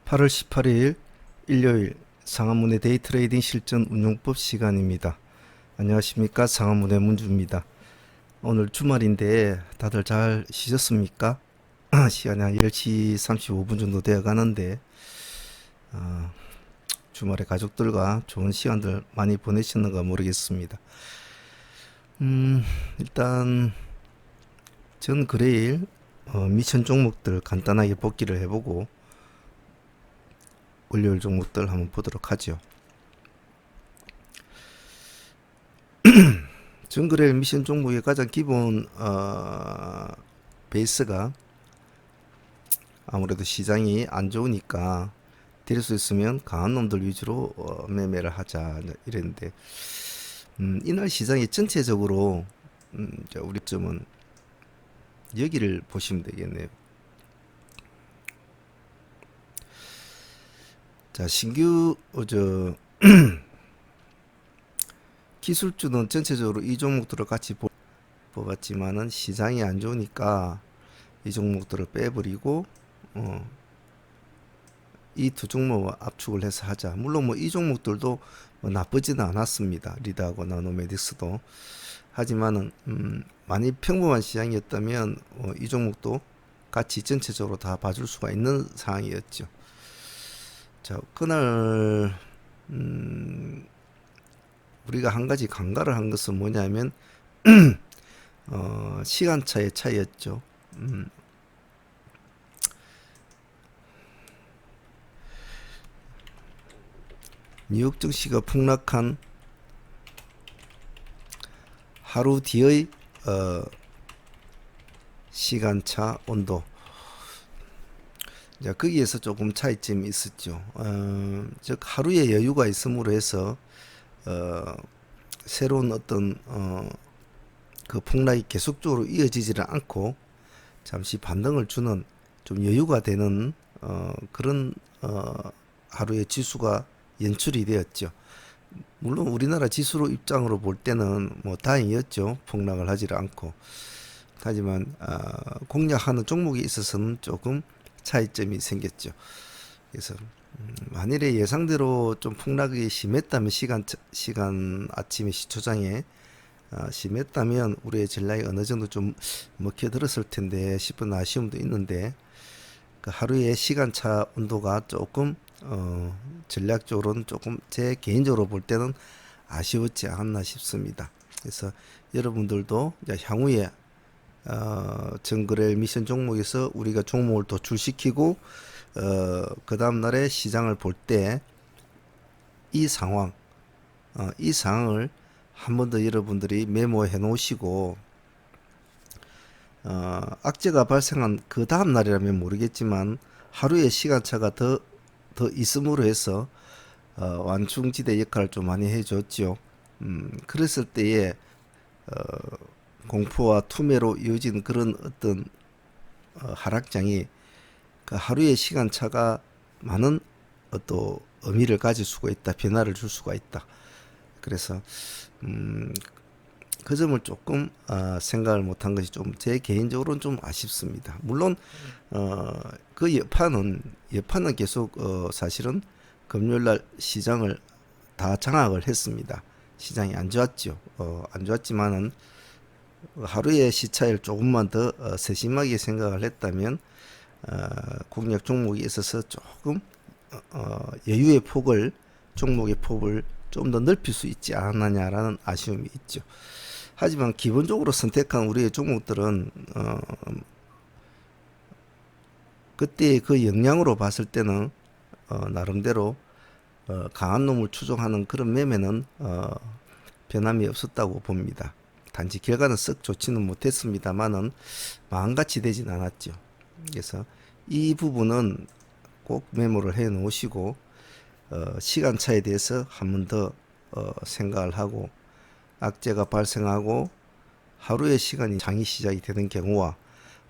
8월 18일 일요일 상한문의 데이트레이딩 실전 운용법 시간입니다. 안녕하십니까, 상한문의 문주입니다. 오늘 주말인데 다들 잘 쉬셨습니까? 시간이 한 10시 35분 정도 되어 가는데 주말에 가족들과 좋은 시간들 많이 보내셨는가 모르겠습니다. 일단 전 그레일 미션 종목들 간단하게 복기를 해보고 월요일 종목들 한번 보도록 하죠. 정글의 미션 종목의 가장 기본 베이스가 아무래도 시장이 안 좋으니까 될 수 있으면 강한 놈들 위주로 매매를 하자 이랬는데 이날 시장이 전체적으로 우리 점은 여기를 보시면 되겠네요. 자, 신규 기술주는 전체적으로 이 종목들을 같이 뽑았지만은 시장이 안 좋으니까 이 종목들을 빼버리고 이 두 종목을 압축을 해서 하자. 물론 뭐 이 종목들도 뭐 나쁘지는 않았습니다. 리드하고 나노메딕스도. 하지만은 많이 평범한 시장이었다면 이 종목도 같이 전체적으로 다 봐줄 수가 있는 상황이었죠. 자, 그날 우리가 한 가지 간과를 한 것은 뭐냐면 시간차의 차이였죠. 뉴욕 증시가 폭락한 하루 뒤의 시간차 온도. 자, 거기에서 조금 차이점이 있었죠. 즉 하루의 여유가 있음으로 해서 새로운 어떤 그 폭락이 계속적으로 이어지지를 않고 잠시 반등을 주는 좀 여유가 되는 그런 하루의 지수가 연출이 되었죠. 물론 우리나라 지수로 입장으로 볼 때는 뭐 다행이었죠. 폭락을 하지를 않고. 하지만 공략하는 종목에 있어서는 조금 차이점이 생겼죠. 그래서 만일에 예상대로 좀 폭락이 심했다면 시간 아침에 시초장에 심했다면 우리의 전략이 어느 정도 좀 먹혀들었을 텐데 싶은 아쉬움도 있는데 그 하루의 시간차 온도가 조금 전략적으로는 조금 제 개인적으로 볼 때는 아쉬웠지 않았나 싶습니다. 그래서 여러분들도 이제 향후에 정글의 미션 종목에서 우리가 종목을 도출시키고 그 다음 날에 시장을 볼 때 이 상황을 한 번 더 여러분들이 메모해 놓으시고 악재가 발생한 그 다음 날이라면 모르겠지만 하루의 시간차가 더 있음으로 해서 완충지대 역할을 좀 많이 해줬죠. 그랬을 때에 공포와 투매로 이어진 그런 어떤 하락장이 그 하루의 시간차가 많은 또 의미를 가질 수가 있다. 변화를 줄 수가 있다. 그래서 그 점을 조금 생각을 못한 것이 좀 제 개인적으로는 좀 아쉽습니다. 물론 그 여파는 계속 사실은 금요일날 시장을 다 장악을 했습니다. 시장이 안 좋았죠. 안 좋았지만은 하루의 시차를 조금만 더 세심하게 생각을 했다면 공략 종목에 있어서 조금 여유의 폭을 종목의 폭을 좀 더 넓힐 수 있지 않았냐라는 아쉬움이 있죠. 하지만 기본적으로 선택한 우리의 종목들은 그때 그 역량으로 봤을 때는 나름대로 강한 놈을 추종하는 그런 매매는 변함이 없었다고 봅니다. 단지 결과는 썩 좋지는 못했습니다만은 마음같이 되진 않았죠. 그래서 이 부분은 꼭 메모를 해 놓으시고 시간차에 대해서 한 번 더 생각을 하고 악재가 발생하고 하루의 시간이 장이 시작이 되는 경우와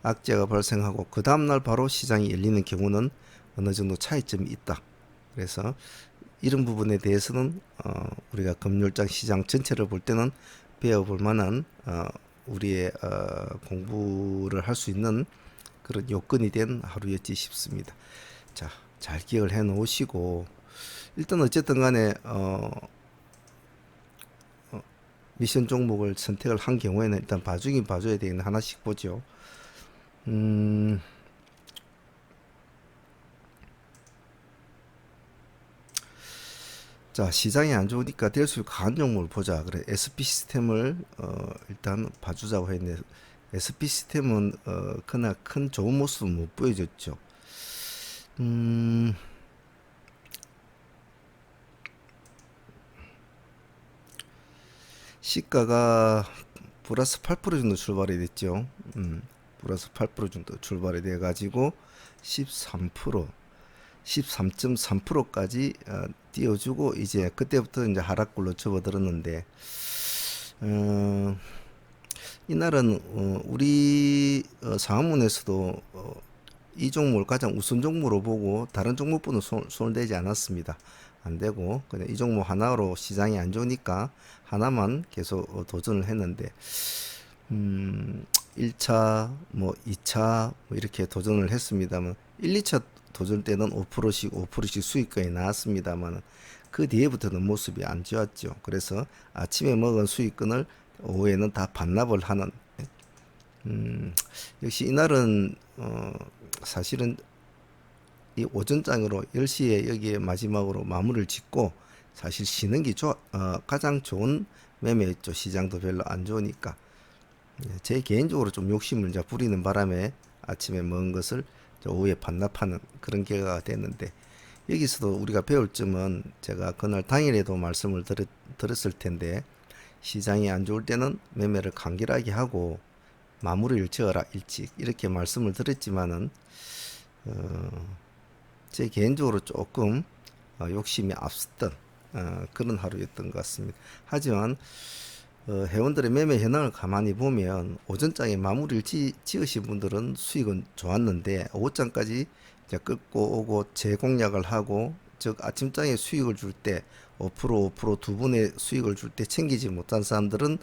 악재가 발생하고 그 다음날 바로 시장이 열리는 경우는 어느 정도 차이점이 있다. 그래서 이런 부분에 대해서는 우리가 금요일장 시장 전체를 볼 때는 배워볼 만한 우리의 공부를 할 수 있는 그런 요건이 된 하루였지 싶습니다. 자, 잘 기억을 해 놓으시고, 일단 어쨌든 간에 미션 종목을 선택을 한 경우에는 일단 봐주긴 봐줘야 되겠네. 하나씩 보죠. 음, 자, 시장이 안 좋으니까 될 수 있고 강한 종목을 보자. 그래, SP 시스템을 일단 봐주자고 했는데, SP 시스템은 그날 큰 좋은 모습은 못 보여줬죠. 음, 시가가 플러스 8% 정도 출발이 됐죠. 플러스 8% 정도 출발이 돼 가지고 13%, 13.3%까지 띄워주고 이제 그때부터 이제 하락굴로 접어들었는데, 어, 이날은 우리 상황문에서도 이 종목을 가장 우선 종목으로 보고 다른 종목분은 손을 대지 않았습니다. 안 되고 그냥 이 종목 하나로 시장이 안 좋으니까 하나만 계속 도전을 했는데, 1차 뭐 2차 뭐 이렇게 도전을 했습니다만 1, 2차 도전 때는 5%씩 수익권이 나왔습니다만 그 뒤에부터는 모습이 안 좋았죠. 그래서 아침에 먹은 수익권을 오후에는 다 반납을 하는, 역시 이날은 사실은 이 오전장으로 10시에 여기에 마지막으로 마무리를 짓고 사실 쉬는 게 가장 좋은 매매였죠. 시장도 별로 안 좋으니까. 제 개인적으로 좀 욕심을 이제 부리는 바람에 아침에 먹은 것을 오후에 반납하는 그런 결과가 됐는데, 여기서도 우리가 배울 점은 제가 그날 당일에도 말씀을 드렸을 텐데, 시장이 안 좋을 때는 매매를 간결하게 하고 마무리를 지어라 일찍 이렇게 말씀을 드렸지만은 제 개인적으로 조금 욕심이 앞섰던 그런 하루였던 것 같습니다. 하지만 회원들의 매매 현황을 가만히 보면 오전장에 마무리를 지으신 분들은 수익은 좋았는데 오후장까지 이제 끌고 오고 재공략을 하고, 즉 아침장에 수익을 줄 때 5% 두 분의 수익을 줄 때 챙기지 못한 사람들은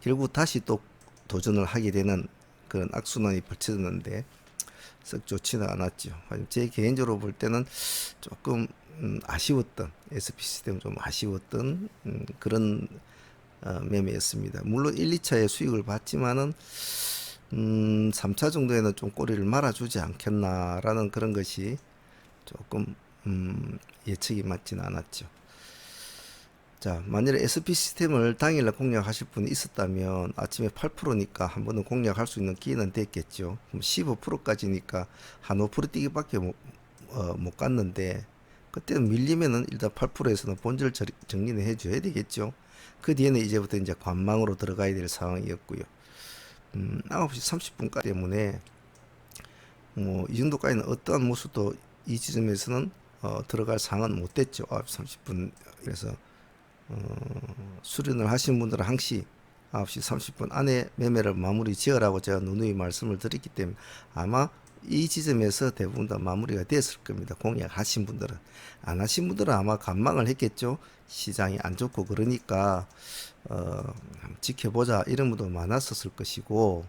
결국 다시 또 도전을 하게 되는 그런 악순환이 벌쳐졌는데 썩 좋지는 않았죠. 제 개인적으로 볼 때는 조금 아쉬웠던, SP 시스템 좀 아쉬웠던 그런 매매였습니다. 물론 1, 2차에 수익을 봤지만은 3차 정도에는 좀 꼬리를 말아주지 않겠나라는 그런 것이 조금 예측이 맞지는 않았죠. 자, 만일에 SP 시스템을 당일날 공략하실 분이 있었다면 아침에 8%니까 한 번은 공략할 수 있는 기회는 됐겠죠. 그럼 15%까지니까 한 5% 뛰기밖에 못 갔는데, 그때는 밀리면은 일단 8%에서는 본질 정리는 해줘야 되겠죠. 그 뒤에는 이제부터 이제 관망으로 들어가야 될 상황이었고요. 9시 30분까지 때문에 뭐 이 정도까지는 어떠한 모습도 이 지점에서는 들어갈 상황은 못 됐죠. 9시 30분. 그래서 수련을 하신 분들은 항시 9시 30분 안에 매매를 마무리 지으라고 제가 누누이 말씀을 드렸기 때문에 아마 이 지점에서 대부분 다 마무리가 됐을 겁니다. 공략하신 분들은. 안 하신 분들은 아마 관망을 했겠죠. 시장이 안 좋고 그러니까 지켜보자 이런 분도 많았었을 것이고,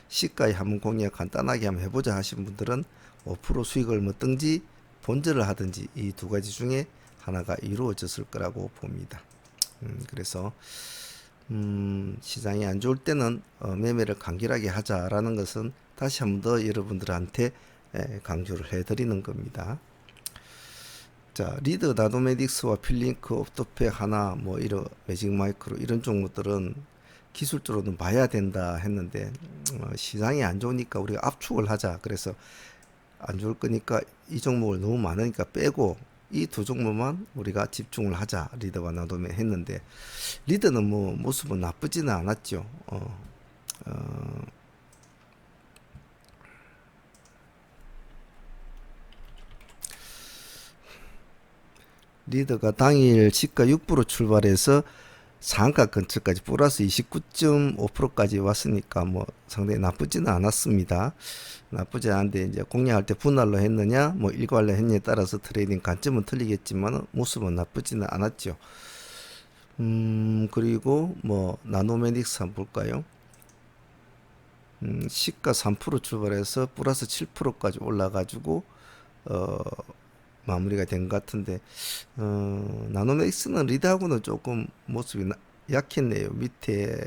시가에 한번 공략 간단하게 한번 해보자 하신 분들은 5% 수익을 뭐든지 본전을 하든지 이 두 가지 중에 하나가 이루어졌을 거라고 봅니다. 그래서 시장이 안 좋을 때는 매매를 간결하게 하자라는 것은 다시 한 번 더 여러분들한테 강조를 해드리는 겁니다. 자, 리드 나노메딕스와 필링크, 옵토페 하나, 뭐 이런 매직 마이크로 이런 종목들은 기술적으로는 봐야 된다 했는데 시장이 안 좋으니까 우리가 압축을 하자. 그래서 안 좋을 거니까 이 종목을 너무 많으니까 빼고 이 두 종목만 우리가 집중을 하자. 리드와 나노메 했는데 리드는 뭐 모습은 나쁘지는 않았죠. 리드가 당일 시가 6% 출발해서 상한가 근처까지 플러스 29.5%까지 왔으니까 뭐 상당히 나쁘지는 않았습니다. 나쁘지 않은데 이제 공략할 때 분할로 했느냐 뭐 일괄로 했느냐에 따라서 트레이딩 관점은 틀리겠지만 모습은 나쁘지는 않았죠. 그리고 뭐 나노메딕스 한번 볼까요? 시가 3% 출발해서 플러스 7%까지 올라가지고 마무리가 된 것 같은데 나노맥스는 리드하고는 조금 모습이 약했네요. 밑에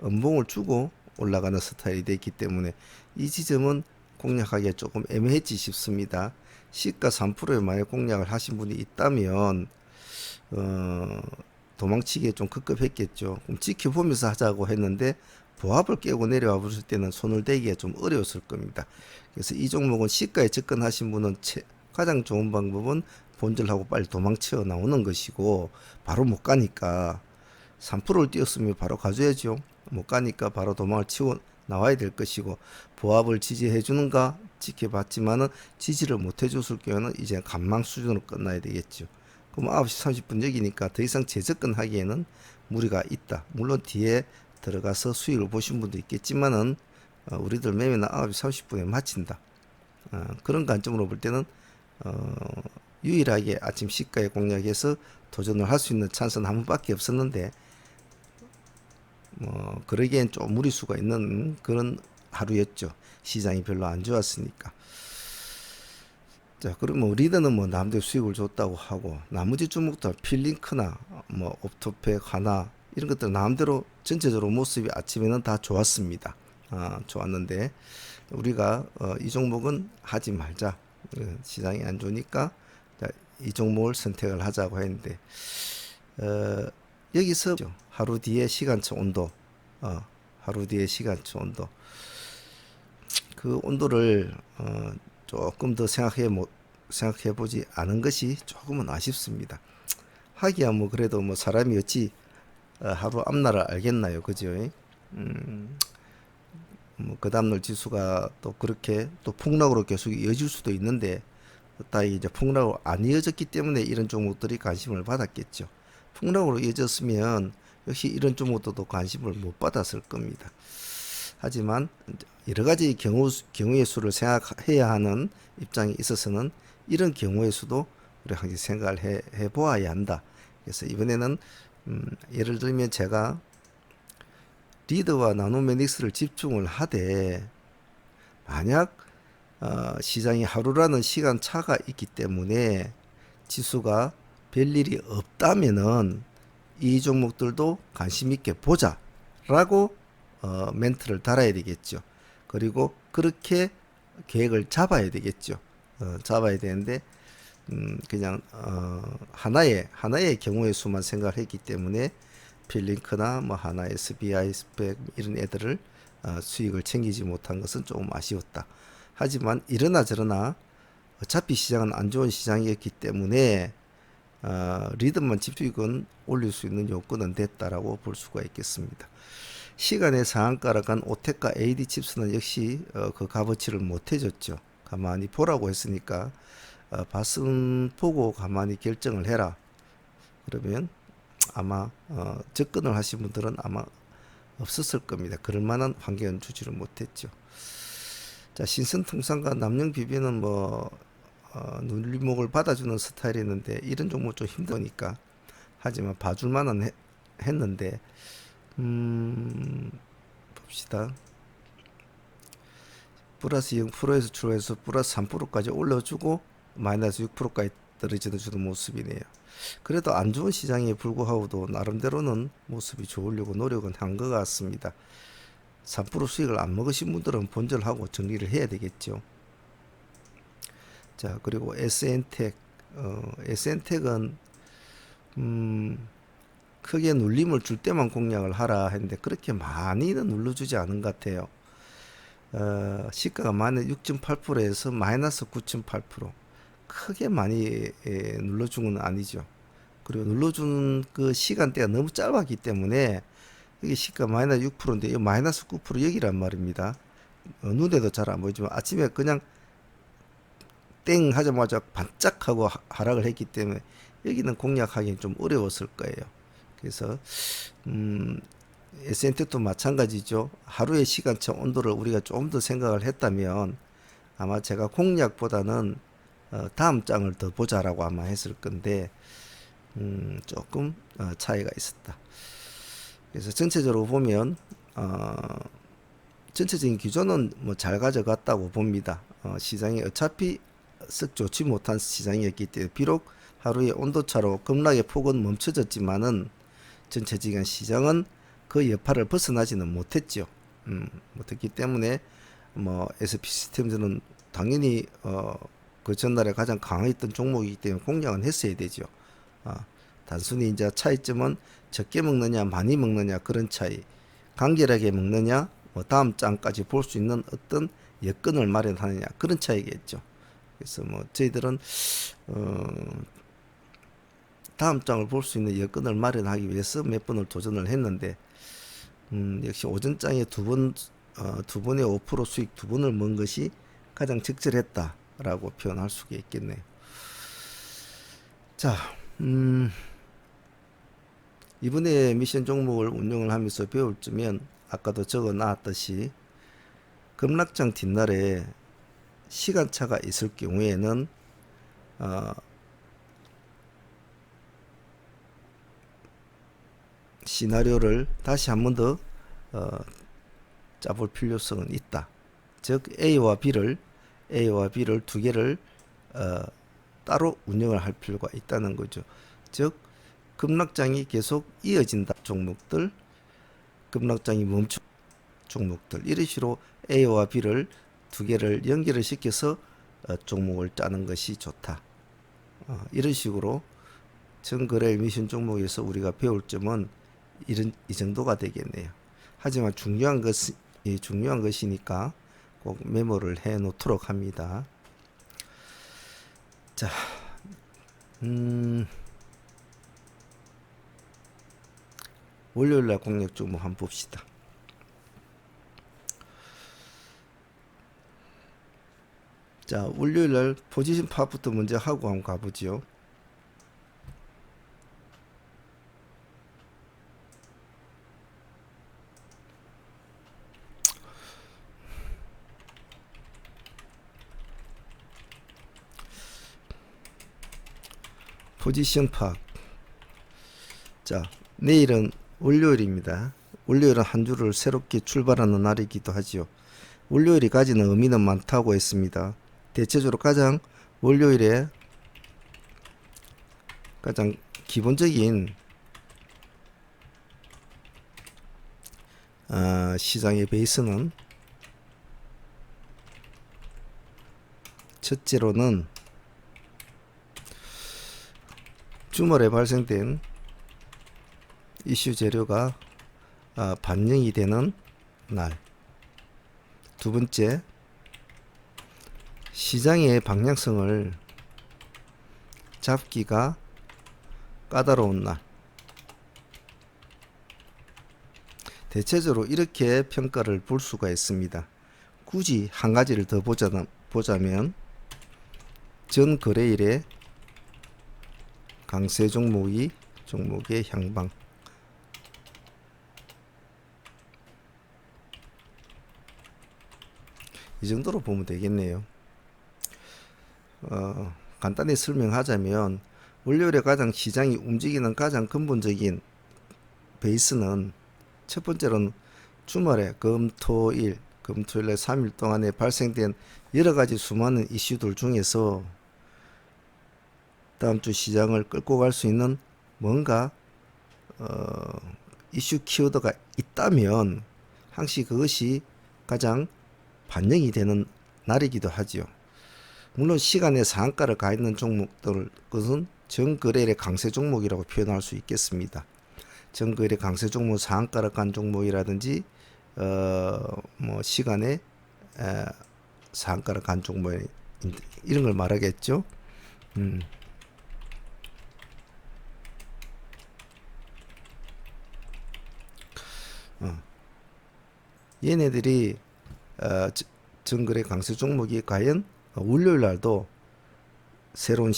음봉을 주고 올라가는 스타일이 됐기 때문에 이 지점은 공략하기가 조금 애매했지 싶습니다. 시가 3%에 만약 공략을 하신 분이 있다면 어, 도망치기에 좀 급급했겠죠. 그럼 지켜보면서 하자고 했는데 보합을 깨고 내려와 보실 때는 손을 대기가 좀 어려웠을 겁니다. 그래서 이 종목은 시가에 접근하신 분은 가장 좋은 방법은 본절하고 빨리 도망쳐 나오는 것이고, 바로 못 가니까 3%를 뛰었으면 바로 가져야죠. 못 가니까 바로 도망을 치고 나와야 될 것이고, 보합을 지지해 주는가 지켜봤지만은 지지를 못 해줬을 경우는 이제 관망 수준으로 끝나야 되겠죠. 그럼 9시 30분 여기니까 더 이상 재접근하기에는 무리가 있다. 물론 뒤에 들어가서 수익을 보신 분도 있겠지만은 우리들 매매는 9시 30분에 마친다. 그런 관점으로 볼 때는 유일하게 아침 시가에 공략해서 도전을 할 수 있는 찬스는 한 번밖에 없었는데 그러기엔 좀 무리수가 있는 그런 하루였죠. 시장이 별로 안 좋았으니까. 자, 그러면 리더는 뭐 남들 수익을 줬다고 하고, 나머지 종목들 필링크나 뭐 옵토팩 하나 이런 것들 남대로 전체적으로 모습이 아침에는 다 좋았습니다. 좋았는데 우리가 이 종목은 하지 말자. 시장이 안 좋으니까 이 종목을 선택을 하자고 했는데 여기서 하루 뒤에 시간차 온도, 하루 뒤에 시간차 온도, 그 온도를 조금 더 생각해 보지 않은 것이 조금은 아쉽습니다. 하기야 뭐 그래도 뭐 사람이 어찌 하루 앞날을 알겠나요, 그죠? 뭐그 다음날 지수가 또 그렇게 또 폭락으로 계속 이어질 수도 있는데, 딱 이제 폭락으로 안 이어졌기 때문에 이런 종목들이 관심을 받았겠죠. 폭락으로 이어졌으면 역시 이런 종목들도 관심을 못 받았을 겁니다. 하지만 여러 가지 경우의 수를 생각해야 하는 입장에 있어서는 이런 경우의 수도 우리 항상 생각을 해 보아야 한다. 그래서 이번에는 예를 들면 제가 리더와 나노메닉스를 집중을 하되, 만약 시장이 하루라는 시간 차가 있기 때문에 지수가 별일이 없다면은 이 종목들도 관심 있게 보자라고 멘트를 달아야 되겠죠. 그리고 그렇게 계획을 잡아야 되겠죠. 잡아야 되는데 그냥 하나의 경우의 수만 생각을 했기 때문에 필링크나 뭐 하나 SBI 스펙 이런 애들을 수익을 챙기지 못한 것은 조금 아쉬웠다. 하지만 이러나 저러나 어차피 시장은 안 좋은 시장이었기 때문에 리듬만 집중익은 올릴 수 있는 요건은 됐다라고 볼 수가 있겠습니다. 시간의 상한가를 간 오테카 AD 칩스는 역시 그 값어치를 못 해줬죠. 가만히 보라고 했으니까 봤음 보고 가만히 결정을 해라. 그러면 아마 접근을 하신 분들은 아마 없었을 겁니다. 그럴 만한 환경은 주지를 못했죠. 자, 신선통상과 남영비비는 뭐 눌림목을 받아주는 스타일이었는데 이런 종목 좀 힘드니까, 하지만 봐줄 만은 했는데 봅시다. 플러스 0%에서 출발해서 플러스 3%까지 올려주고 마이너스 6%까지 떨어져주는 모습이네요. 그래도 안 좋은 시장에 불구하고도 나름대로는 모습이 좋으려고 노력은 한 것 같습니다. 3% 수익을 안 먹으신 분들은 본절하고 정리를 해야 되겠죠. 자, 그리고 SN텍, SN텍은 크게 눌림을 줄 때만 공략을 하라 했는데 그렇게 많이는 눌러주지 않은 것 같아요. 시가가 마이너스 6.8%에서 마이너스 9.8%, 크게 많이 눌러준 건 아니죠. 그리고 눌러준 그 시간대가 너무 짧았기 때문에 여기 시가 마이너스 6%인데 이 마이너스 9% 여기란 말입니다. 눈에도 잘 안 보이지만 아침에 그냥 땡 하자마자 반짝하고 하락을 했기 때문에 여기는 공략하기는 좀 어려웠을 거예요. 그래서 SN텍도 마찬가지죠. 하루의 시간차 온도를 우리가 좀 더 생각을 했다면 아마 제가 공략보다는 다음 장을 더 보자라고 아마 했을 건데 조금 차이가 있었다. 그래서 전체적으로 보면 전체적인 기조는 뭐 잘 가져갔다고 봅니다. 시장이 어차피 썩 좋지 못한 시장이었기 때문에 비록 하루의 온도차로 급락의 폭은 멈춰졌지만은 전체적인 시장은 그 여파를 벗어나지는 못했죠. 못했기 때문에 뭐 SP 시스템즈는 당연히 그 전날에 가장 강했던 종목이기 때문에 공략은 했어야 되죠. 아, 단순히 이제 차이점은 적게 먹느냐 많이 먹느냐 그런 차이, 간결하게 먹느냐 뭐 다음 장까지 볼 수 있는 어떤 여건을 마련하느냐 그런 차이겠죠. 그래서 뭐 저희들은 다음 장을 볼 수 있는 여건을 마련하기 위해서 몇 번을 도전을 했는데 역시 오전장에 두 번의 5% 수익 두 번을 먹은 것이 가장 적절했다라고 표현할 수가 있겠네요. 자, 이번에 미션 종목을 운영을 하면서 배울 점은 아까도 적어 놨듯이 급락장 뒷날에 시간차가 있을 경우에는 시나리오를 다시 한 번 더 짜볼 필요성은 있다. 즉 A와 B를 두 개를 따로 운영을 할 필요가 있다는 거죠. 즉 급락장이 계속 이어진다 종목들, 급락장이 멈춘 종목들, 이런 식으로 A와 B를 두 개를 연결을 시켜서 종목을 짜는 것이 좋다. 이런 식으로 정거래 미션 종목에서 우리가 배울 점은 이 정도가 되겠네요. 하지만 중요한 것이니까 꼭 메모를 해 놓도록 합니다. 자, 월요일날 공략 종목 한번 봅시다. 자, 월요일날 포지션 파악부터 먼저 하고 한번 가보죠. 포지션 파악. 자, 내일은 월요일입니다. 월요일은 한 주를 새롭게 출발하는 날이기도 하지요. 월요일이 가지는 의미는 많다고 했습니다. 대체적으로 월요일에 가장 기본적인 시장의 베이스는 첫째로는 주말에 발생된 이슈 재료가 반영이 되는 날. 두 번째, 시장의 방향성을 잡기가 까다로운 날. 대체적으로 이렇게 평가를 볼 수가 있습니다. 굳이 한 가지를 더 보자면 전 거래일에 강세 종목의 향방, 이 정도로 보면 되겠네요. 간단히 설명하자면 월요일에 가장 시장이 움직이는 가장 근본적인 베이스는 첫 번째로는 주말에 금토일에 3일 동안에 발생된 여러 가지 수많은 이슈들 중에서 다음 주 시장을 끌고 갈 수 있는 뭔가 이슈 키워드가 있다면 항시 그것이 가장 반영이 되는 날이기도 하지요. 물론 시간의 상한가를 가 있는 종목들, 그것은 전거래일의 강세 종목이라고 표현할 수 있겠습니다. 전거래일의 강세 종목, 상한가를 간 종목이라든지 뭐 시간에 상한가를 간 종목, 이런 걸 말하겠죠. 얘네들이 전거래 강세 종목이 과연 월요일 날도 새로운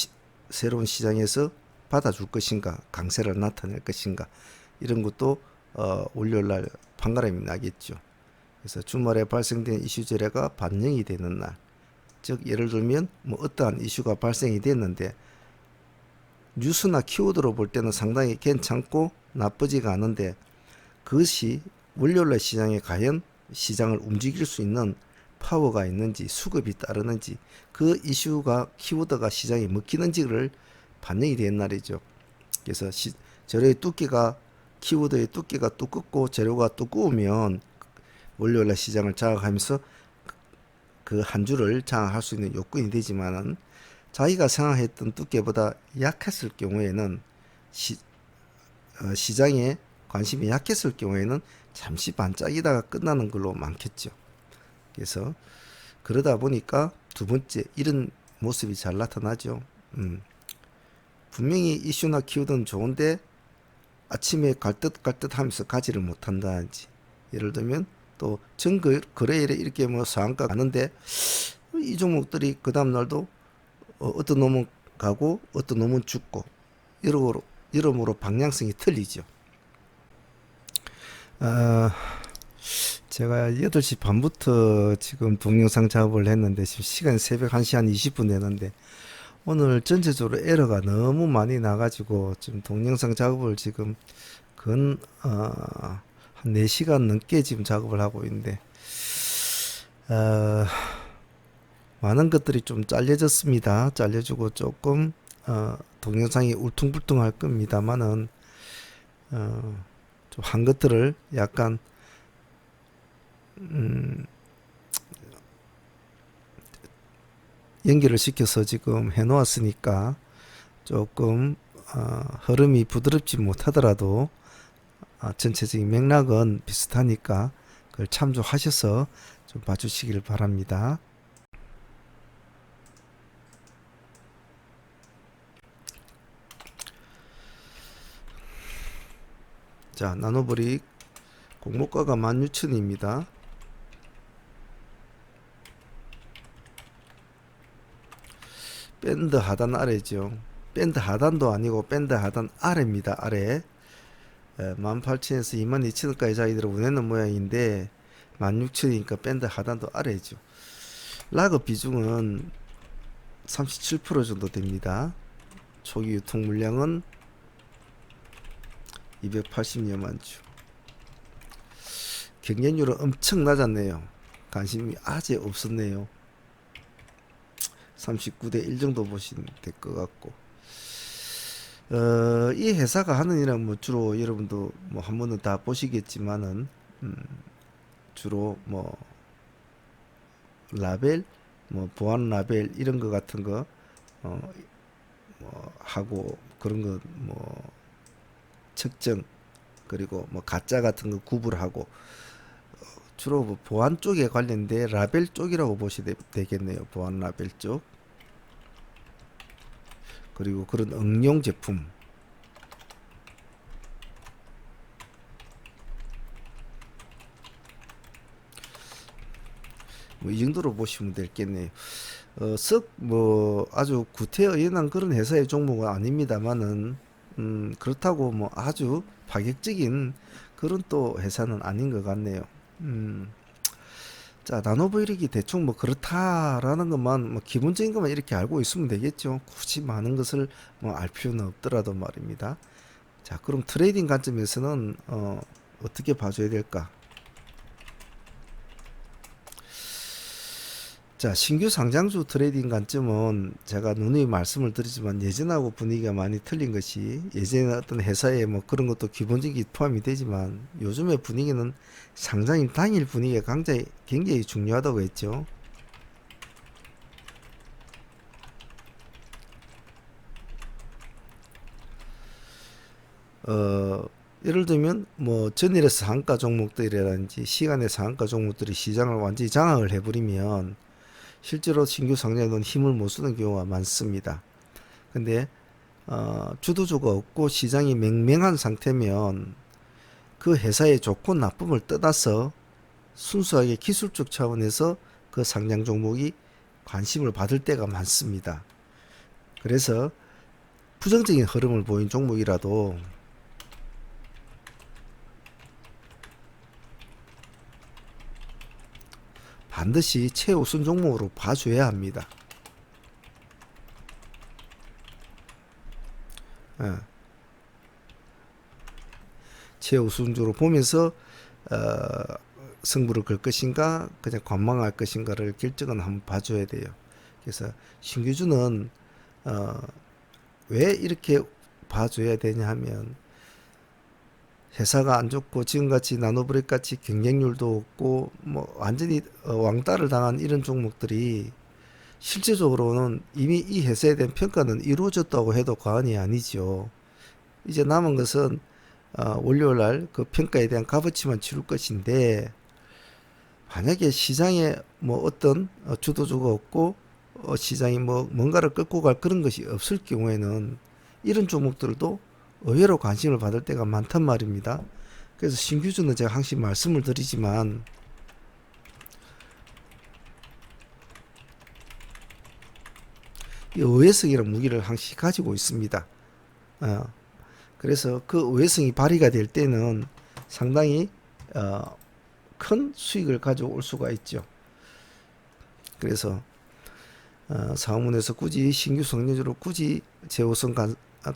시장에서 받아줄 것인가, 강세를 나타낼 것인가, 이런 것도 월요일 날 판가름이 나겠죠. 그래서 주말에 발생된 이슈 재료가 반영이 되는 날, 즉 예를 들면 뭐 어떠한 이슈가 발생이 됐는데 뉴스나 키워드로 볼 때는 상당히 괜찮고 나쁘지가 않은데 그것이 월요일날 시장에 과연 시장을 움직일 수 있는 파워가 있는지 수급이 따르는지 그 이슈가 키워드가 시장에 먹히는지를 반영이 된 날이죠. 그래서 재료의 두께가 키워드의 두께가 두껍고 재료가 두꺼우면 월요일날 시장을 장악하면서 그 한 주를 장악할 수 있는 요건이 되지만은 자기가 생각했던 두께보다 약했을 경우에는 시장에 관심이 약했을 경우에는 잠시 반짝이다가 끝나는 걸로 많겠죠. 그래서 그러다 보니까 두 번째 이런 모습이 잘 나타나죠. 분명히 이슈나 키워드는 좋은데 아침에 갈듯 하면서 가지를 못한다든지, 예를 들면 또 전거래일에 이렇게 뭐 상한가 가는데 이 종목들이 그 다음날도 어떤 놈은 가고 어떤 놈은 죽고 이러므로 방향성이 틀리죠. 제가 8시 반부터 지금 동영상 작업을 했는데 지금 시간이 새벽 1시 한 20분 되는데 오늘 전체적으로 에러가 너무 많이 나가지고 지금 동영상 작업을 지금 한 4시간 넘게 지금 작업을 하고 있는데 많은 것들이 좀 잘려졌습니다. 잘려주고 조금 동영상이 울퉁불퉁할 겁니다만은 좀 한 것들을 약간 연결을 시켜서 지금 해 놓았으니까 조금 흐름이 부드럽지 못하더라도 전체적인 맥락은 비슷하니까 그걸 참조하셔서 좀 봐주시길 바랍니다. 자, 나노브릭 공모가가 16,000입니다. 밴드 하단 아래죠. 밴드 하단도 아니고 밴드 하단 아래입니다. 아래 18,000에서 22,000원까지 자기들 운행하는 모양인데 16,000이니까 밴드 하단도 아래죠. 락업 비중은 37% 정도 됩니다. 초기 유통 물량은 280여만 주. 경쟁률은 엄청 낮았네요. 관심이 아주 없었네요. 39대 1 정도 보시면 될 것 같고, 이 회사가 하는 일은 뭐 주로 여러분도 뭐 한 번은 다 보시겠지만은 주로 뭐 라벨, 뭐 보안 라벨 이런 거 같은 거 뭐 하고 그런 거 뭐 측정, 그리고 뭐 가짜 같은 거 구분하고 주로 뭐 보안 쪽에 관련된 라벨 쪽이라고 보시면 되겠네요. 보안 라벨 쪽. 그리고 그런 응용 제품, 뭐 이 정도로 보시면 되겠네요. 뭐 아주 구태의연한 그런 회사의 종목은 아닙니다만은 그렇다고 뭐 아주 파격적인 그런 또 회사는 아닌 것 같네요. 자, 나노브이릭이 대충 뭐 그렇다라는 것만 뭐 기본적인 것만 이렇게 알고 있으면 되겠죠. 굳이 많은 것을 뭐 알 필요는 없더라도 말입니다. 자, 그럼 트레이딩 관점에서는 어떻게 봐줘야 될까? 자, 신규 상장주 트레이딩 관점은 제가 누누이 말씀을 드리지만 예전하고 분위기가 많이 틀린 것이, 예전에 어떤 회사에 뭐 그런 것도 기본적인 포함이 되지만 요즘의 분위기는 상장일 당일 분위기가 굉장히 중요하다고 했죠. 예를 들면 뭐 전일에서 상가 종목들이라든지 시간의 상가 종목들이 시장을 완전히 장악을 해버리면 실제로 신규 상장에는 힘을 못 쓰는 경우가 많습니다. 근데 주도주가 없고 시장이 맹맹한 상태면 그 회사의 좋고 나쁨을 떠나서 순수하게 기술적 차원에서 그 상장 종목이 관심을 받을 때가 많습니다. 그래서 부정적인 흐름을 보인 종목이라도 반드시 최우선 종목으로 봐줘야 합니다. 최우선적으로 보면서 승부를 걸 것인가 그냥 관망할 것인가를 결정은 한번 봐줘야 돼요. 그래서 신규주는 왜 이렇게 봐줘야 되냐 하면 회사가 안 좋고 지금같이 나노브렉 같이 경쟁률도 없고 뭐 완전히 왕따를 당한 이런 종목들이 실제적으로는 이미 이 회사에 대한 평가는 이루어졌다고 해도 과언이 아니죠. 이제 남은 것은 월요일 날 그 평가에 대한 값어치만 치를 것인데 만약에 시장에 뭐 어떤 주도주가 없고 시장이 뭐 뭔가를 끌고 갈 그런 것이 없을 경우에는 이런 종목들도 의외로 관심을 받을 때가 많단 말입니다. 그래서 신규주는 제가 항상 말씀을 드리지만 이 의외성이라는 무기를 항상 가지고 있습니다. 그래서 그 의외성이 발휘가 될 때는 상당히 큰 수익을 가져올 수가 있죠. 그래서 상무에서 굳이 신규 성장주로 굳이 제호성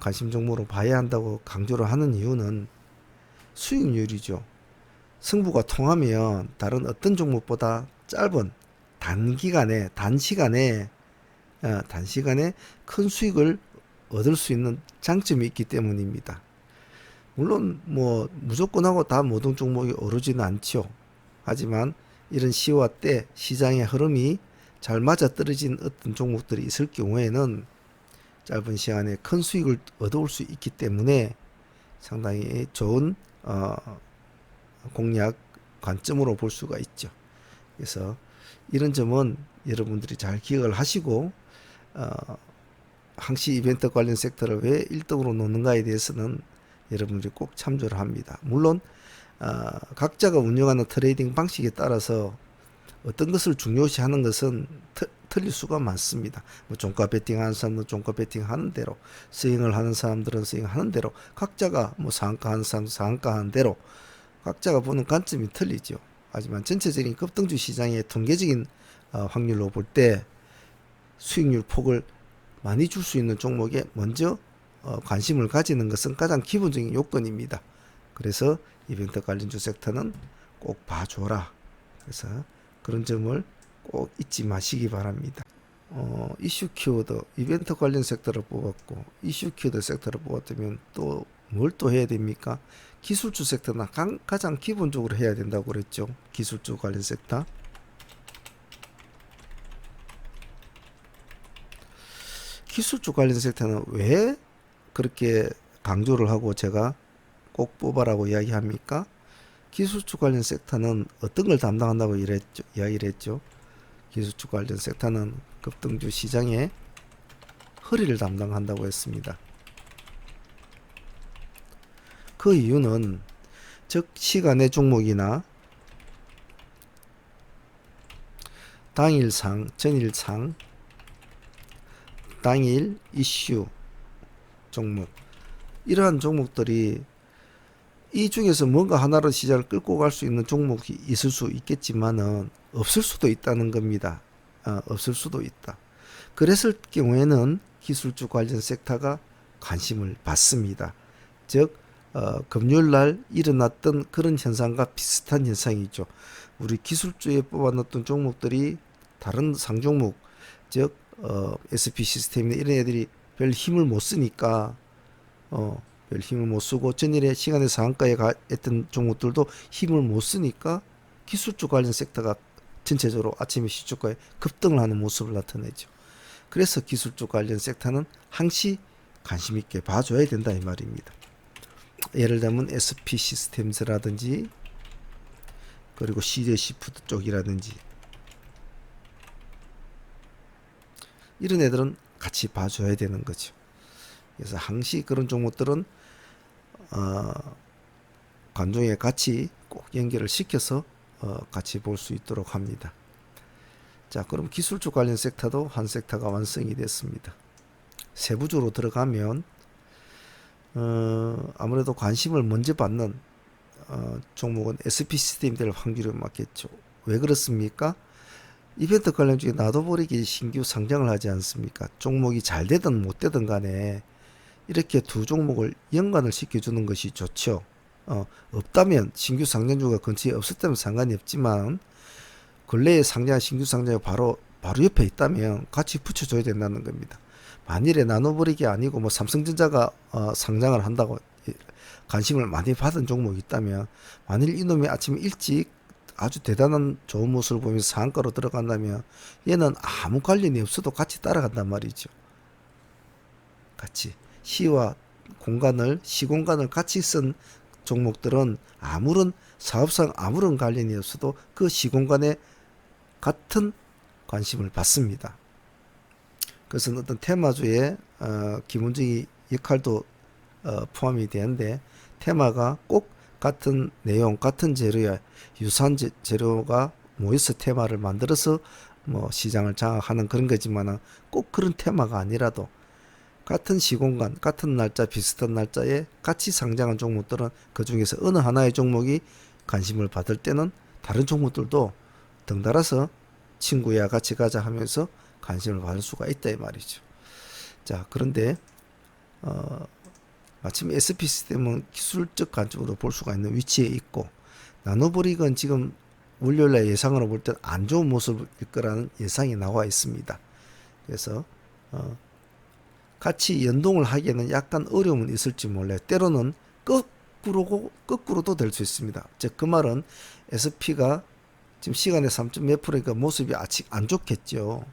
관심 종목으로 봐야 한다고 강조를 하는 이유는 수익률이죠. 승부가 통하면 다른 어떤 종목보다 짧은 단시간에 큰 수익을 얻을 수 있는 장점이 있기 때문입니다. 물론 뭐 무조건 하고 다 모든 종목이 오르지는 않죠. 하지만 이런 시와 때 시장의 흐름이 잘 맞아떨어진 어떤 종목들이 있을 경우에는 짧은 시간에 큰 수익을 얻어올 수 있기 때문에 상당히 좋은 공략 관점으로 볼 수가 있죠. 그래서 이런 점은 여러분들이 잘 기억을 하시고 항시 이벤트 관련 섹터를 왜 1등으로 놓는가에 대해서는 여러분들이 꼭 참조를 합니다. 물론 각자가 운영하는 트레이딩 방식에 따라서 어떤 것을 중요시하는 것은 틀릴 수가 많습니다. 뭐 종가 베팅하는 사람들은 종가 베팅하는 대로, 스윙을 하는 사람들은 스윙하는 대로, 각자가 뭐 상한가 하는 사람은 상한가 하는 대로 각자가 보는 관점이 틀리죠. 하지만 전체적인 급등주 시장의 통계적인 확률로 볼 때 수익률 폭을 많이 줄 수 있는 종목에 먼저 관심을 가지는 것은 가장 기본적인 요건입니다. 그래서 이벤트 관련주 섹터는 꼭 봐줘라. 그래서 그런 점을 꼭 잊지 마시기 바랍니다. 이슈 키워드 이벤트 관련 섹터를 뽑았고 이슈 키워드 섹터를 뽑았다면 또 뭘 또 해야 됩니까? 기술주 섹터는 가장 기본적으로 해야 된다고 그랬죠. 기술주 관련 섹터. 기술주 관련 섹터는 왜 그렇게 강조를 하고 제가 꼭 뽑아라고 이야기합니까? 기술주 관련 섹터는 어떤 걸 담당한다고 이야기를 했죠. 기술주 관련 섹터는 급등주 시장의 허리를 담당한다고 했습니다. 그 이유는 즉 시간의 종목이나 당일상, 전일상, 당일 이슈 종목 이러한 종목들이 이 중에서 뭔가 하나로 시장을 끌고 갈 수 있는 종목이 있을 수 있겠지만은 없을 수도 있다는 겁니다. 없을 수도 있다. 그랬을 경우에는 기술주 관련 섹터가 관심을 받습니다. 즉 금요일 날 일어났던 그런 현상과 비슷한 현상이죠. 우리 기술주에 뽑아놨던 종목들이 다른 상종목, 즉 SP 시스템이나 이런 애들이 별 힘을 못 쓰니까 별 힘을 못 쓰고 전일에 시간의 상한가에 했던 종목들도 힘을 못 쓰니까 기술주 관련 섹터가 전체적으로 아침에 시초가에 급등을 하는 모습을 나타내죠. 그래서 기술주 관련 섹터는 항시 관심 있게 봐줘야 된다 이 말입니다. 예를 들면 SP 시스템즈라든지 그리고 시대시프트 쪽이라든지 이런 애들은 같이 봐줘야 되는 거죠. 그래서 항시 그런 종목들은 관종에 같이 꼭 연결을 시켜서 같이 볼 수 있도록 합니다. 자, 그럼 기술주 관련 섹터도 한 섹터가 완성이 됐습니다. 세부적으로 들어가면 아무래도 관심을 먼저 받는 종목은 SP 시스템이 될 확률이 많겠죠. 왜 그렇습니까? 이벤트 관련 중에 나도 모르게 신규 상장을 하지 않습니까? 종목이 잘 되든 못 되든 간에 이렇게 두 종목을 연관을 시켜주는 것이 좋죠. 없다면 신규 상장주가 근처에 없었다면 상관이 없지만 근래에 상장 신규 상장이 바로 옆에 있다면 같이 붙여줘야 된다는 겁니다. 만일에 나눠버리기 아니고 뭐 삼성전자가 상장을 한다고 관심을 많이 받은 종목이 있다면 만일 이놈이 아침에 일찍 아주 대단한 좋은 모습을 보면서 상한가로 들어간다면 얘는 아무 관련이 없어도 같이 따라간단 말이죠. 같이 시공간을 같이 쓴 종목들은 아무런 사업상 아무런 관련이 없어도 그 시공간에 같은 관심을 받습니다. 그것은 어떤 테마주의 기본적인 역할도 포함이 되는데 테마가 꼭 같은 내용, 같은 재료야 유사한 재료가 모여서 테마를 만들어서 뭐 시장을 장악하는 그런 거지만은 꼭 그런 테마가 아니라도 같은 시공간, 같은 날짜, 비슷한 날짜에 같이 상장한 종목들은 그 중에서 어느 하나의 종목이 관심을 받을 때는 다른 종목들도 덩달아서 친구야 같이 가자 하면서 관심을 받을 수가 있다 이 말이죠. 자, 그런데 마침 SP 시스템은 기술적 관점으로 볼 수가 있는 위치에 있고 나노브릭은 지금 월요일날 예상으로 볼 때 안 좋은 모습일 거라는 예상이 나와 있습니다. 그래서 같이 연동을 하기에는 약간 어려움은 있을지 몰라요. 때로는 거꾸로도 될 수 있습니다. 즉 그 말은 SP가 지금 시간에 3점 몇 프로니까 모습이 아직 안 좋겠죠.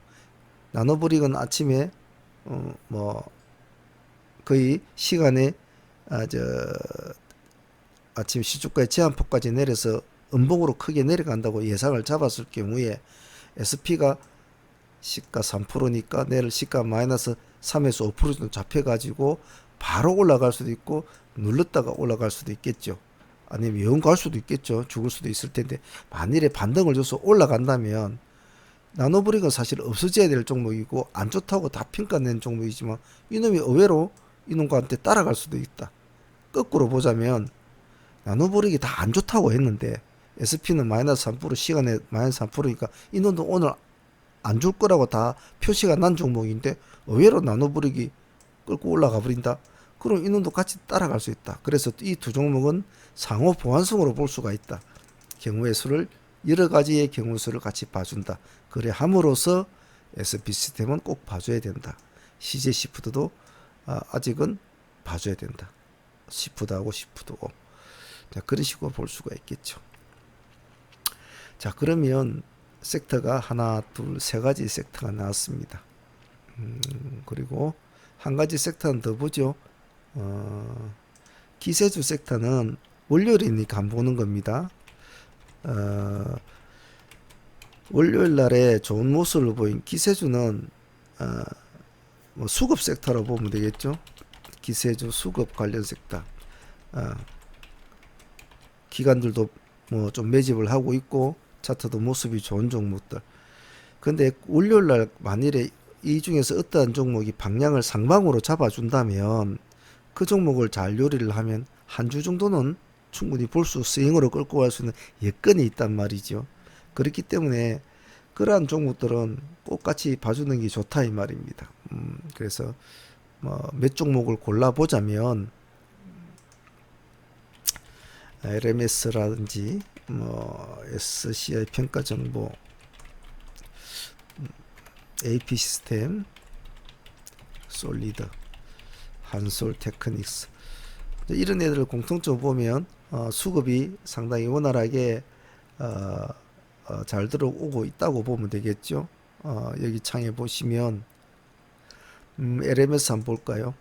나노브릭은 아침에 뭐 거의 시간에 아침 시초가의 제한폭까지 내려서 음봉으로 크게 내려간다고 예상을 잡았을 경우에 SP가 시가 3%니까 내일 시가 마이너스 3에서 5% 정도 잡혀가지고 바로 올라갈 수도 있고 눌렀다가 올라갈 수도 있겠죠. 아니면 영 갈 수도 있겠죠. 죽을 수도 있을 텐데 만일에 반등을 줘서 올라간다면 나노브릭은 사실 없어져야 될 종목이고 안 좋다고 다 평가낸 종목이지만 이놈이 의외로 이놈과 함께 따라갈 수도 있다. 거꾸로 보자면 나노브릭이 다 안 좋다고 했는데 SP는 마이너스 3% 시간에 마이너스 3%니까 이놈도 오늘 안 줄 거라고 다 표시가 난 종목인데 의외로 나노브릭이 끌고 올라가 버린다. 그럼 이놈도 같이 따라갈 수 있다. 그래서 이 두 종목은 상호 보완성으로 볼 수가 있다. 경우의 수를 여러 가지의 경우 수를 같이 봐준다. 그래 함으로써 SP 시스템은 꼭 봐줘야 된다. CJ 시프트도 아직은 봐줘야 된다. 시프트하고 시프트고. 자, 그런 식으로 볼 수가 있겠죠. 자, 그러면 섹터가 하나, 둘, 세 가지 섹터가 나왔습니다. 그리고 한 가지 섹터는 더 보죠. 기세주 섹터는 월요일이니까 안 보는 겁니다. 월요일 날에 좋은 모습을 보인 기세주는 뭐 수급 섹터로 보면 되겠죠. 기세주 수급 관련 섹터. 기관들도 뭐 좀 매집을 하고 있고 차트도 모습이 좋은 종목들. 근데 월요일 날 만일에 이 중에서 어떠한 종목이 방향을 상방으로 잡아준다면 그 종목을 잘 요리를 하면 한 주 정도는 충분히 볼수 스윙으로 끌고 갈 수 있는 여건이 있단 말이죠. 그렇기 때문에 그러한 종목들은 꼭 같이 봐주는 게 좋다 이 말입니다. 그래서 뭐 몇 종목을 골라보자면 LMS라든지 뭐 SCI 평가정보, AP 시스템, 솔리드, 한솔 테크닉스 이런 애들을 공통적으로 보면 수급이 상당히 원활하게 잘 들어오고 있다고 보면 되겠죠. 여기 창에 보시면 LMS 한번 볼까요?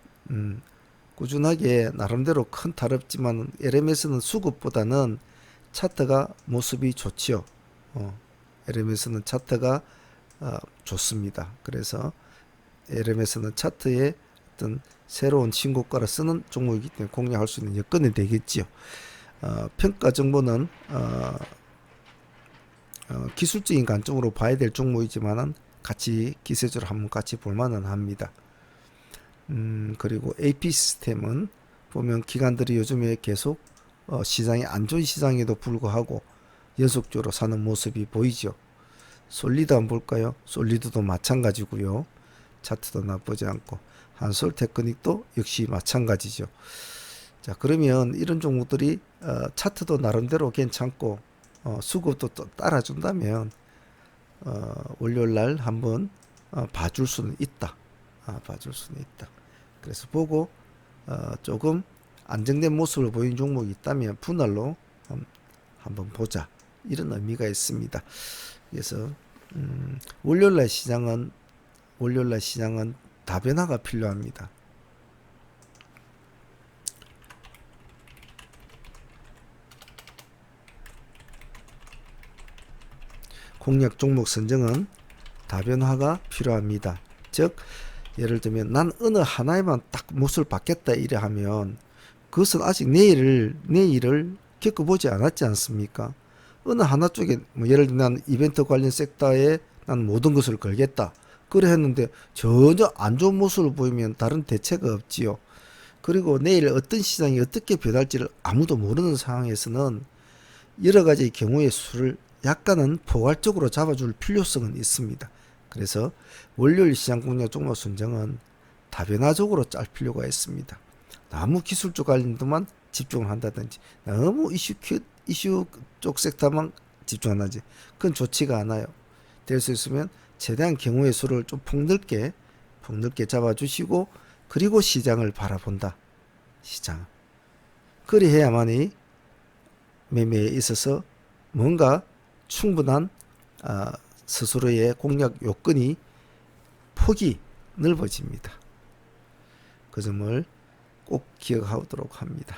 꾸준하게 나름대로 큰 탈 없지만 LMS는 수급보다는 차트가 모습이 좋지요. LMS는 차트가 좋습니다. 그래서 LMS는 차트에 어떤 새로운 신고가를 쓰는 종목이기 때문에 공략할 수 있는 여건이 되겠지요. 평가 정보는 기술적인 관점으로 봐야 될 종목이지만은 같이 기세적으로 한번 같이 볼만은 합니다. 그리고 AP 시스템은 보면 기관들이 요즘에 계속 시장이 안 좋은 시장에도 불구하고 연속적으로 사는 모습이 보이죠. 솔리드 한번 볼까요? 솔리드도 마찬가지고요. 차트도 나쁘지 않고 한솔 테크닉도 역시 마찬가지죠. 자, 그러면 이런 종목들이 차트도 나름대로 괜찮고 수급도 또 따라준다면 월요일 날 한번 봐줄 수는 있다. 봐줄 수는 있다. 그래서 보고 조금 안정된 모습을 보인 종목이 있다면 분할로 한번 보자. 이런 의미가 있습니다. 그래서 월요일 날 시장은 다변화가 필요합니다. 공략 종목 선정은 다변화가 필요합니다. 즉 예를 들면 난 어느 하나에만 딱 못을 받겠다 이래 하면 그것은 아직 내일을 겪어보지 않았지 않습니까? 어느 하나 쪽에 뭐 예를 들면 난 이벤트 관련 섹터에 난 모든 것을 걸겠다. 그래 했는데 전혀 안 좋은 모습을 보이면 다른 대체가 없지요. 그리고 내일 어떤 시장이 어떻게 변할지를 아무도 모르는 상황에서는 여러 가지 경우의 수를 약간은 포괄적으로 잡아줄 필요성은 있습니다. 그래서 월요일 시장 공략 종목 선정은 다변화적으로 짤 필요가 있습니다. 너무 기술적 관련도만 집중을 한다든지 너무 이슈 쪽 섹터만 집중한다든지 그건 좋지가 않아요. 될 수 있으면 최대한 경우의 수를 좀 폭넓게 잡아주시고 그리고 시장을 바라본다. 시장. 그리해야만이 매매에 있어서 뭔가 충분한 스스로의 공략 요건이 폭이 넓어집니다. 그 점을 꼭 기억하도록 합니다.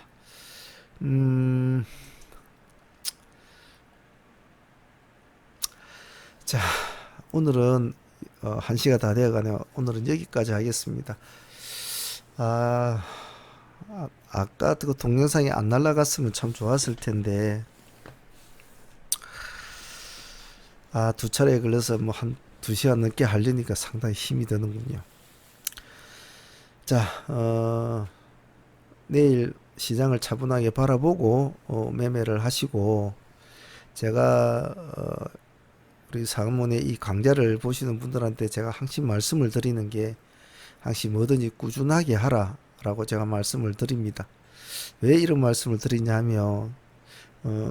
자, 오늘은 1시가 다 되어가네요. 오늘은 여기까지 하겠습니다. 아까 그 동영상이 안 날라갔으면 참 좋았을 텐데 2차례에 걸려서 뭐 한 2시간 넘게 하려니까 상당히 힘이 드는군요. 자, 내일 시장을 차분하게 바라보고 매매를 하시고 제가 우리 상문의 이 강좌를 보시는 분들한테 제가 항상 말씀을 드리는 게 항상 뭐든지 꾸준하게 하라 라고 제가 말씀을 드립니다. 왜 이런 말씀을 드리냐면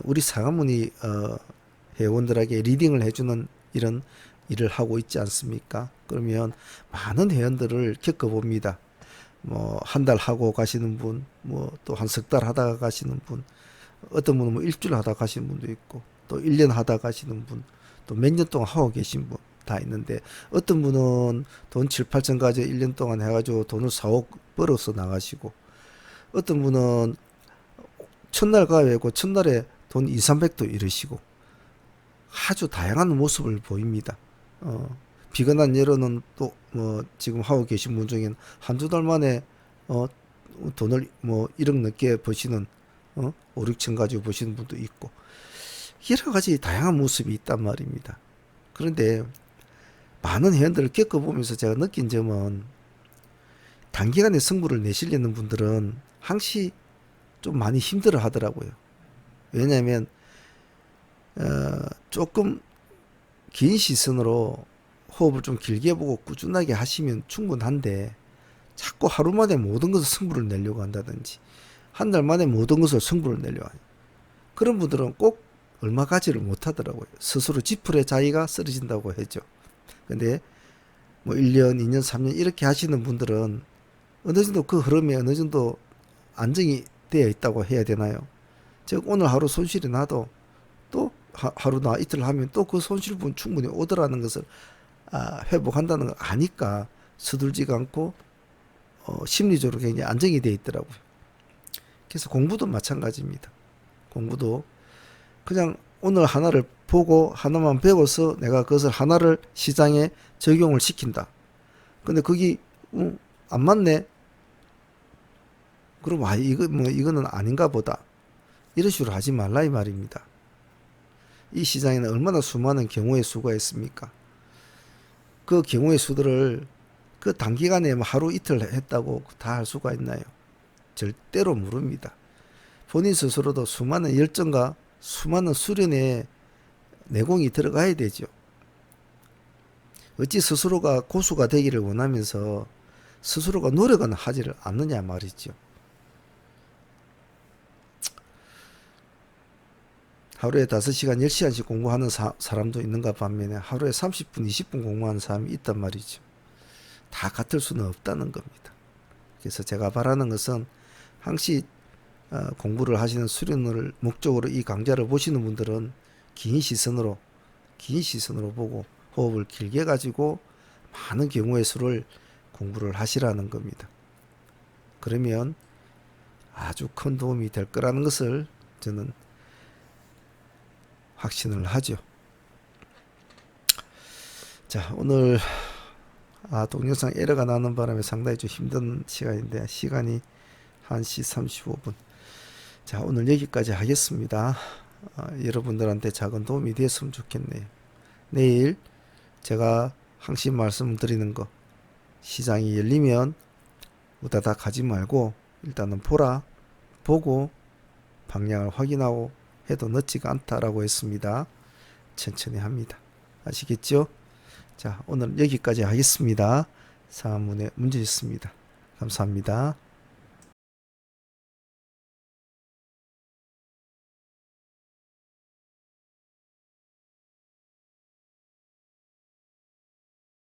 우리 상문이 회원들에게 리딩을 해주는 이런 일을 하고 있지 않습니까? 그러면 많은 회원들을 겪어봅니다. 뭐 한 달 하고 가시는 분, 뭐 또 한 석 달 하다가 가시는 분, 어떤 분은 뭐 일주일 하다 가시는 분도 있고 또 1년 하다 가시는 분, 또 몇 년 동안 하고 계신 분 다 있는데 어떤 분은 돈 7, 8천 가지고 1년 동안 해가지고 돈을 4억 벌어서 나가시고 어떤 분은 첫날 가외고 첫날에 돈 2, 300도 이러시고 아주 다양한 모습을 보입니다. 비근한 예로는 또 뭐 지금 하고 계신 분 중에는 한두 달 만에 돈을 뭐 1억 넘게 버시는 5, 6천 가지고 버시는 분도 있고 여러 가지 다양한 모습이 있단 말입니다. 그런데 많은 회원들을 겪어보면서 제가 느낀 점은 단기간에 승부를 내시려는 분들은 항시 좀 많이 힘들어 하더라고요. 왜냐하면 조금 긴 시선으로 호흡을 좀 길게 보고 꾸준하게 하시면 충분한데 자꾸 하루 만에 모든 것을 승부를 내려고 한다든지 한 달 만에 모든 것을 승부를 내려고 하는 그런 분들은 꼭 얼마 가지를 못하더라고요. 스스로 지풀의 자기가 쓰러진다고 했죠. 근데 뭐 1년, 2년, 3년 이렇게 하시는 분들은 어느 정도 그 흐름에 어느 정도 안정이 되어 있다고 해야 되나요? 즉 오늘 하루 손실이 나도 또 하루나 이틀 하면 또 그 손실분 충분히 오더라는 것을 회복한다는 걸 아니까 서둘지가 않고 심리적으로 굉장히 안정이 되어 있더라고요. 그래서 공부도 마찬가지입니다. 공부도 그냥 오늘 하나를 보고 하나만 배워서 내가 그것을 하나를 시장에 적용을 시킨다. 근데 그게 안 맞네. 그럼 이거는 아닌가 보다. 이런 식으로 하지 말라 이 말입니다. 이 시장에는 얼마나 수많은 경우의 수가 있습니까? 그 경우의 수들을 그 단기간에 하루 이틀 했다고 다 할 수가 있나요? 절대로 모릅니다. 본인 스스로도 수많은 열정과 수많은 수련의 내공이 들어가야 되죠. 어찌 스스로가 고수가 되기를 원하면서 스스로가 노력은 하지를 않느냐 말이죠. 하루에 5시간, 10시간씩 공부하는 사람도 있는가 반면에 하루에 30분, 20분 공부하는 사람이 있단 말이죠. 다 같을 수는 없다는 겁니다. 그래서 제가 바라는 것은 항시 공부를 하시는 수련을 목적으로 이 강좌를 보시는 분들은 긴 시선으로 보고 호흡을 길게 가지고 많은 경우의 수를 공부를 하시라는 겁니다. 그러면 아주 큰 도움이 될 거라는 것을 저는 확신을 하죠. 자, 오늘 동영상 에러가 나는 바람에 상당히 좀 힘든 시간인데 시간이 1시 35분. 자, 오늘 여기까지 하겠습니다. 여러분들한테 작은 도움이 되었으면 좋겠네요. 내일 제가 항상 말씀드리는 거, 시장이 열리면 우다다 가지 말고 일단은 보고 방향을 확인하고 해도 늦지가 않다라고 했습니다. 천천히 합니다. 아시겠죠? 자, 오늘 여기까지 하겠습니다. 사문에 문제 있습니다. 감사합니다.